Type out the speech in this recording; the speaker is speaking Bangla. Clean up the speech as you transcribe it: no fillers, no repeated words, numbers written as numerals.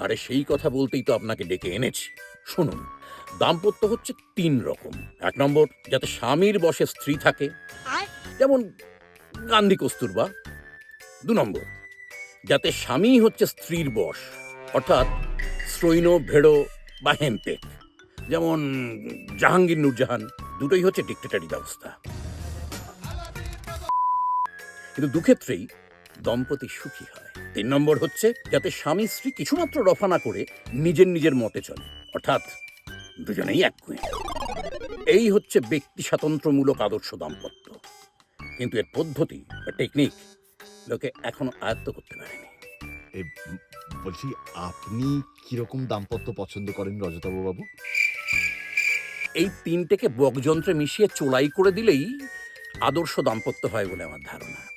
আরে সেই কথা বলতেই তো আপনাকে ডেকে এনেছি। শুনুন, দাম্পত্য হচ্ছে ৩ রকম। ১ নম্বর, যাতে স্বামীর বশে স্ত্রী থাকে, যেমন গান্ধী কস্তুরবা। ২ নম্বর, যাতে স্বামী হচ্ছে স্ত্রীর বশ, অর্থাৎ শ্রৈণ, ভেড়ো বা হেমপেক, যেমন জাহাঙ্গীর নূরজাহান। দুটোই হচ্ছে ডিক্টেটরি ব্যবস্থা। কিন্তু দুক্ষেত্রেই দম্পতি সুখী হয়। ৩ নম্বর হচ্ছে যাতে স্বামী স্ত্রী কিছুমাত্র রফা না করে নিজের নিজের মতে চলে, অর্থাৎ দুজনেই একগুঁয়ে। এই হচ্ছে ব্যক্তি স্বাতন্ত্র্যমূলক আদর্শ দাম্পত্য। কিন্তু এর পদ্ধতি বা টেকনিক লোকে এখনো আয়ত্ত করতে পারেনি। এই বলছি, আপনি কিরকম দাম্পত্য পছন্দ করেন রজতাভ বাবু? এই ৩টেকে বকযন্ত্রে মিশিয়ে চোলাই করে দিলেই আদর্শ দাম্পত্য হয় বলে আমার ধারণা।